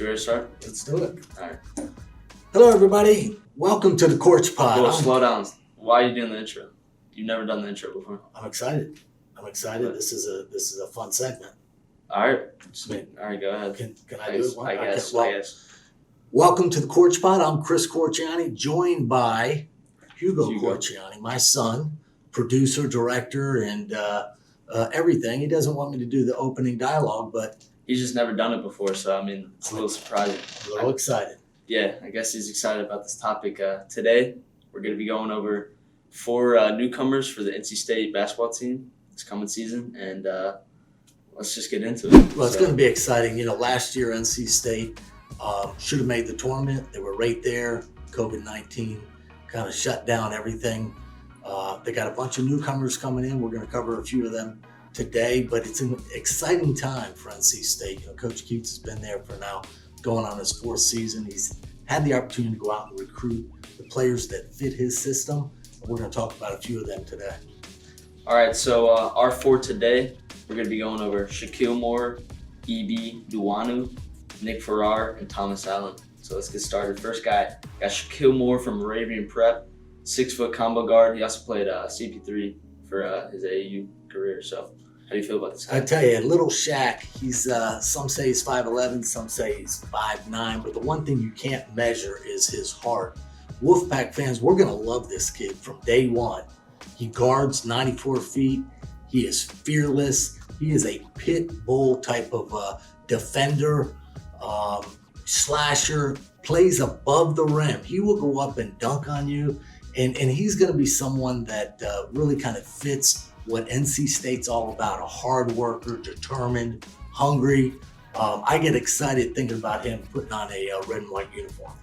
You ready to start? Let's do it. All right. Hello, everybody. Welcome to the Courts Pod. Whoa, slow down. Why are you doing the intro? You've never done the intro before. I'm excited. This is a fun segment. All right. Sweet. All right, go ahead. Can I do it? I guess. Welcome to the Courts Pod. I'm Chris Corciani, joined by Hugo Corciani, my son, producer, director, and everything. He doesn't want me to do the opening dialogue, but He's just never done it before, so it's a little surprising. a little excited. Yeah, I guess he's excited about this topic. Today, we're going to be going over 4 newcomers for the NC State basketball team this coming season, and let's just get into it. Well, it's going to be exciting. You know, last year NC State should have made the tournament. They were right there. COVID-19 kind of shut down everything. They got a bunch of newcomers coming in. We're going to cover a few of them today, but it's an exciting time for NC State. You know, Coach Keats has been there for now going on his 4th season. He's had the opportunity to go out and recruit the players that fit his system. And we're going to talk about a few of them today. All right, so our 4 today, we're going to be going over Shakeel, Ebenezer Duwuona, Nick Farrar, and Thomas Allen. So let's get started. First guy, got Shakeel from Moravian Prep, 6-foot combo guard. He also played CP3 for his AAU career. So how do you feel about this guy? I tell you, little Shaq, he's some say he's 5'11", some say he's 5'9", but the one thing you can't measure is his heart. Wolfpack fans, we're going to love this kid from day one. He guards 94 feet. He is fearless. He is a pit bull type of defender, slasher, plays above the rim. He will go up and dunk on you, and he's going to be someone that really kind of fits what NC State's all about, a hard worker, determined, hungry. I get excited thinking about him putting on a red and white uniform.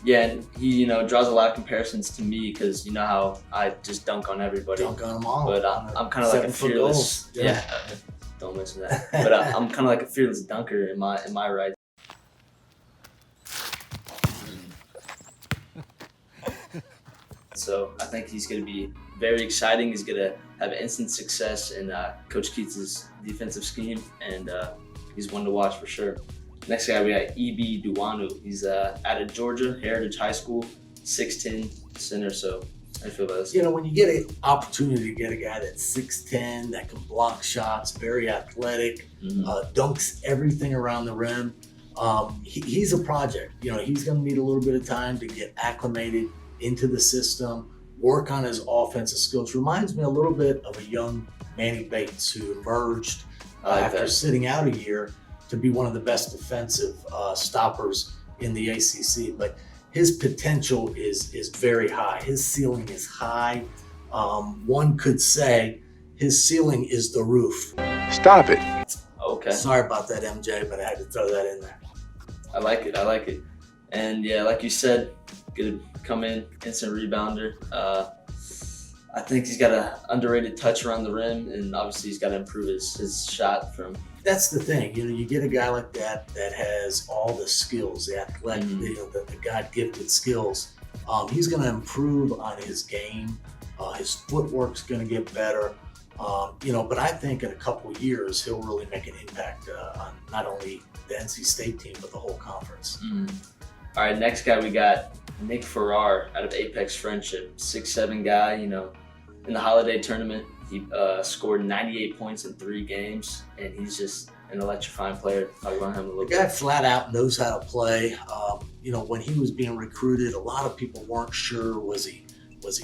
Yeah, and he, draws a lot of comparisons to me because you know how I just dunk on everybody. Dunk on them all. But I'm kind of like a fearless. Yeah, don't mention that. But I'm kind of like a fearless dunker in my right. So I think he's going to be very exciting. He's going to have instant success in Coach Keats' defensive scheme, and he's one to watch for sure. Next guy, we got Ebenezer Duwuona. He's out of Georgia, Heritage High School, 6'10", center. So how do you feel about this? You know, when you get an opportunity to get a guy that's 6'10", that can block shots, very athletic, dunks everything around the rim, he's a project. You know, he's going to need a little bit of time to get acclimated into the system, work on his offensive skills. Reminds me a little bit of a young Manny Bates who emerged after sitting out a year to be one of the best defensive stoppers in the ACC. But his potential is very high. His ceiling is high. One could say his ceiling is the roof. Stop it. Okay. Sorry about that, MJ, but I had to throw that in there. I like it. And yeah, like you said, gonna come in, instant rebounder. I think he's got an underrated touch around the rim, and obviously he's got to improve his shot from. That's the thing, you know, you get a guy like that has all the skills, the athletic, the God-gifted skills. He's going to improve on his game. His footwork's going to get better. But I think in a couple of years he'll really make an impact on not only the NC State team but the whole conference. All right, next guy we got Nick Farrar out of Apex Friendship, 6'7" guy. You know, in the holiday tournament, he scored 98 points in 3 games, and he's just an electrifying player. Talk about him a little bit. The guy flat out knows how to play. When he was being recruited, a lot of people weren't sure was he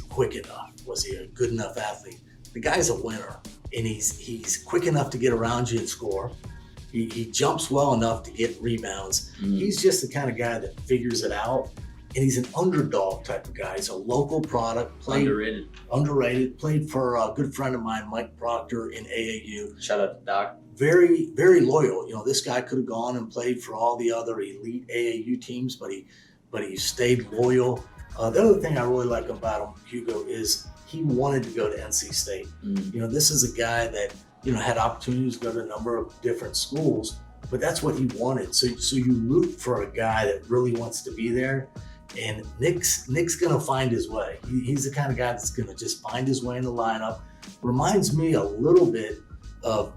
quick enough? Was he a good enough athlete? The guy's a winner, and he's quick enough to get around you and score. He jumps well enough to get rebounds. He's just the kind of guy that figures it out. And he's an underdog type of guy. He's a local product. Underrated. Played for a good friend of mine, Mike Proctor, in AAU. Shout out to Doc. Very, very loyal. You know, this guy could have gone and played for all the other elite AAU teams, but he stayed loyal. The other thing I really like about him, Hugo, is he wanted to go to NC State. You know, this is a guy that, had opportunities to go to a number of different schools, but that's what he wanted. So you root for a guy that really wants to be there. And Nick's going to find his way. He's the kind of guy that's going to just find his way in the lineup. Reminds me a little bit of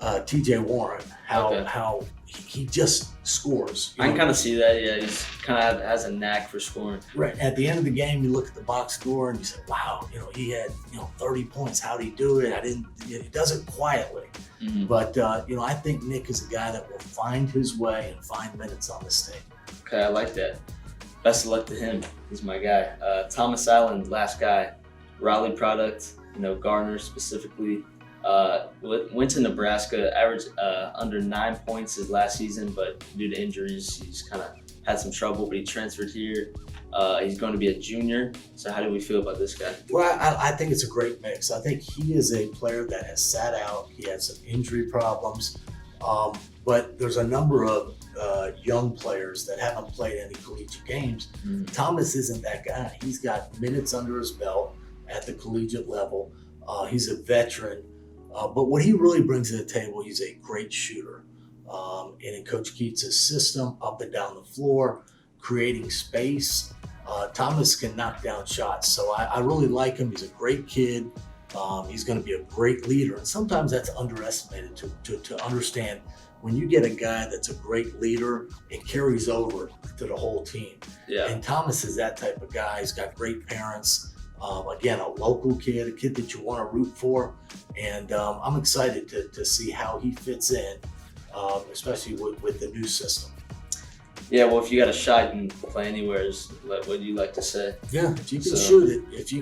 TJ Warren, Okay. how he just scores. I can kind of see that. Yeah, he's kind of has a knack for scoring. Right at the end of the game, you look at the box score and you say, "Wow, he had 30 points. How did he do it? I didn't." He does it quietly, Mhm. but I think Nick is a guy that will find his way and find minutes on this team. Okay, I like that. Best of luck to him. He's my guy. Thomas Allen, last guy, Raleigh product. Garner specifically. Went to Nebraska, averaged under 9 points his last season, but due to injuries, he's kind of had some trouble. But he transferred here. He's going to be a junior. So how do we feel about this guy? Well, I think it's a great mix. I think he is a player that has sat out. He had some injury problems, but there's a number of young players that haven't played any collegiate games. Mm. Thomas isn't that guy. He's got minutes under his belt at the collegiate level. He's a veteran. But what he really brings to the table, he's a great shooter. And in Coach Keats' system, up and down the floor, creating space, Thomas can knock down shots. So I really like him. He's a great kid. He's going to be a great leader. And sometimes that's underestimated to understand. When you get a guy that's a great leader, it carries over to the whole team. Yeah. And Thomas is that type of guy. He's got great parents. Again, a local kid, a kid that you want to root for. And I'm excited to see how he fits in, especially with the new system. Yeah, well, if you got a shot, you can play anywhere. What do you like to say? Yeah, if you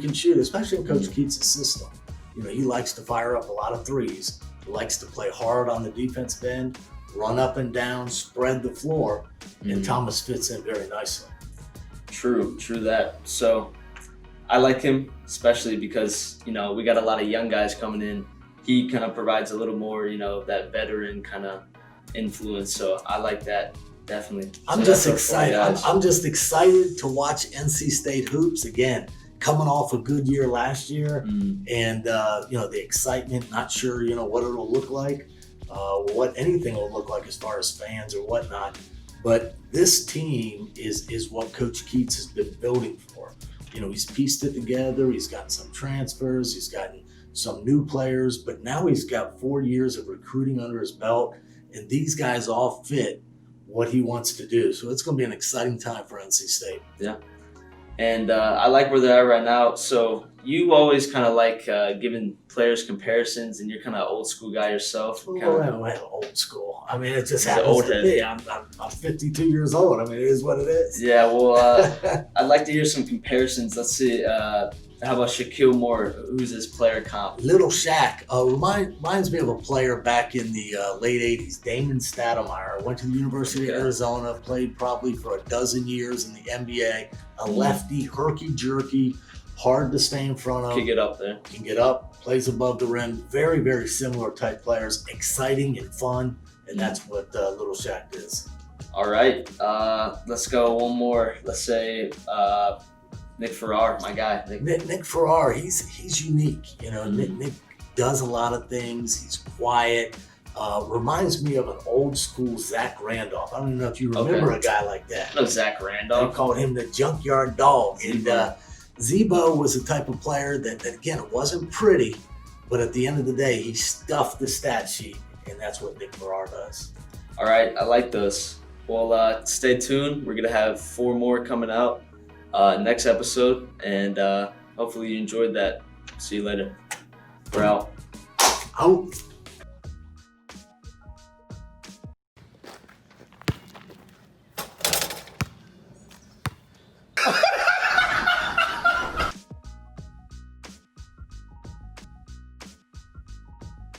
can shoot it, especially in Coach Keats' system. He likes to fire up a lot of threes. He likes to play hard on the defensive end, run up and down, spread the floor, and Thomas fits in very nicely. True that. So I like him, especially because, we got a lot of young guys coming in. He kind of provides a little more, that veteran kind of influence. So I like that, definitely. I'm just excited. I'm just excited to watch NC State hoops again, coming off a good year last year. And, the excitement, not sure, what it'll look like, what anything will look like as far as fans or whatnot. But this team is what Coach Keats has been building for. He's pieced it together. He's gotten some transfers. He's gotten some new players, but now he's got 4 years of recruiting under his belt, and these guys all fit what he wants to do. So it's going to be an exciting time for NC State. Yeah. And I like where they're at right now. So you always kind of like giving players comparisons, and you're kind of old school guy yourself. Old school. I mean, it just happens to be. I'm 52 years old. I mean, it is what it is. Yeah, well, I'd like to hear some comparisons. Let's see. How about Shakeel Moore? Who's his player comp? Little Shaq reminds me of a player back in the late 80s, Damon Stoudemire. Went to the University of Arizona, played probably for a dozen years in the NBA. A lefty, herky-jerky, hard to stay in front of. Can get up there. Can get up, plays above the rim. Very, very similar type players. Exciting and fun, and that's what Little Shaq is. All right. Let's go one more. Let's say Nick Farrar, my guy. Nick Farrar, he's unique. Nick does a lot of things. He's quiet. Reminds me of an old school Zach Randolph. I don't know if you remember a guy like that. No, Zach Randolph. They called him the junkyard dog. And Zebo was the type of player that again, it wasn't pretty, but at the end of the day, he stuffed the stat sheet, and that's what Nick Farrar does. All right, I like those. Well, stay tuned. We're going to have 4 more coming out next episode, and hopefully you enjoyed that. See you later. We're out. Out.